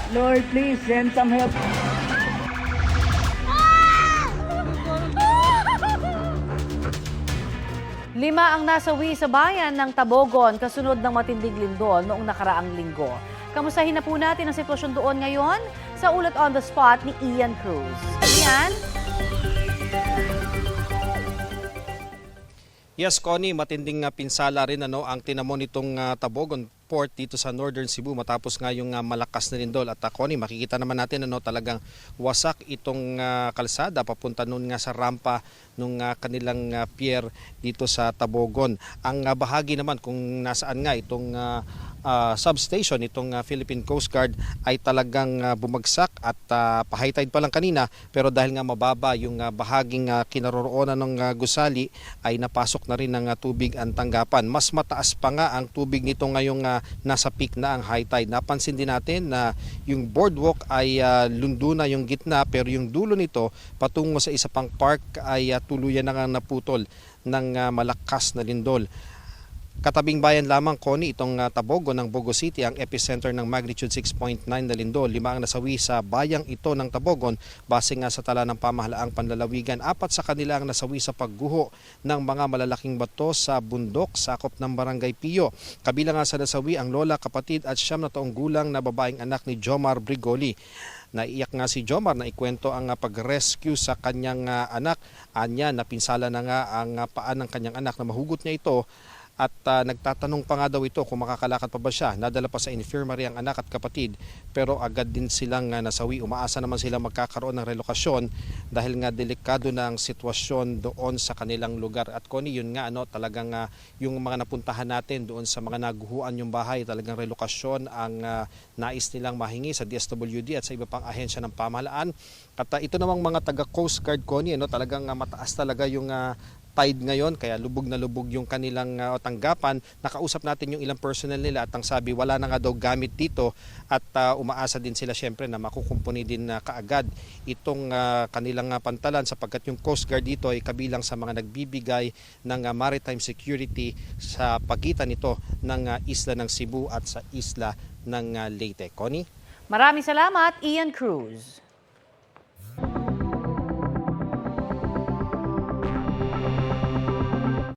Lord, please send some help. Lima ang nasawi sa bayan ng Tabogon kasunod ng matinding lindol noong nakaraang linggo. Kamustahin na po natin ang sitwasyon doon ngayon sa ulat on the spot ni Ian Cruz. Ian? Yes, Connie, matinding pinsala rin ang tinamon nitong Tabogon Port dito sa Northern Cebu matapos nga yung malakas na lindol. At Connie, makikita naman natin talagang wasak itong kalsada papunta nun nga sa rampa nung kanilang pier dito sa Tabogon. Ang bahagi naman kung nasaan nga itong substation itong Philippine Coast Guard ay talagang bumagsak at pa-high tide pa lang kanina, pero dahil nga mababa yung bahaging kinaroroonan ng gusali ay napasok na rin ng tubig ang tanggapan. Mas mataas pa nga ang tubig nito ngayong nasa peak na ang high tide. Napansin din natin na yung boardwalk ay lundo na yung gitna, pero yung dulo nito patungo sa isa pang park ay tuluyan na nga naputol ng malakas na lindol. Katabing bayan lamang, Connie, itong Tabogon ng Bogo City, ang epicenter ng magnitude 6.9 na lindol. 5 ang nasawi sa bayang ito ng Tabogon base nga sa tala ng pamahalaang panlalawigan. 4 sa kanila ang nasawi sa pagguho ng mga malalaking bato sa bundok sakop ng Barangay Pio. Kabilang nga sa nasawi ang lola, kapatid at 9 na taong gulang na babaeng anak ni Jomar Brigoli. Naiyak nga si Jomar na ikwento ang pag-rescue sa kanyang anak. Anya, napinsala na nga ang paan ng kanyang anak na mahugot niya ito. At nagtatanong pa nga daw ito kung makakalakad pa ba siya. Nadala pa sa infirmary ang anak at kapatid, pero agad din silang nasawi. Umaasa naman sila magkakaroon ng relokasyon dahil nga delikado na ang sitwasyon doon sa kanilang lugar. At Connie, yun nga talagang yung mga napuntahan natin doon sa mga naguhuan yung bahay, talagang relokasyon ang nais nilang mahingi sa DSWD at sa iba pang ahensya ng pamahalaan. At ito namang mga taga Coast Guard, Connie, talagang mataas talaga yung tide ngayon, kaya lubog na lubog yung kanilang tanggapan. Nakausap natin yung ilang personnel nila at ang sabi wala na nga daw gamit dito at umaasa din sila syempre na makukumpuni din kaagad itong kanilang pantalan sapagkat yung Coast Guard dito ay kabilang sa mga nagbibigay ng maritime security sa pagitan nito ng isla ng Cebu at sa isla ng Leyte. Connie? Maraming salamat, Ian Cruz.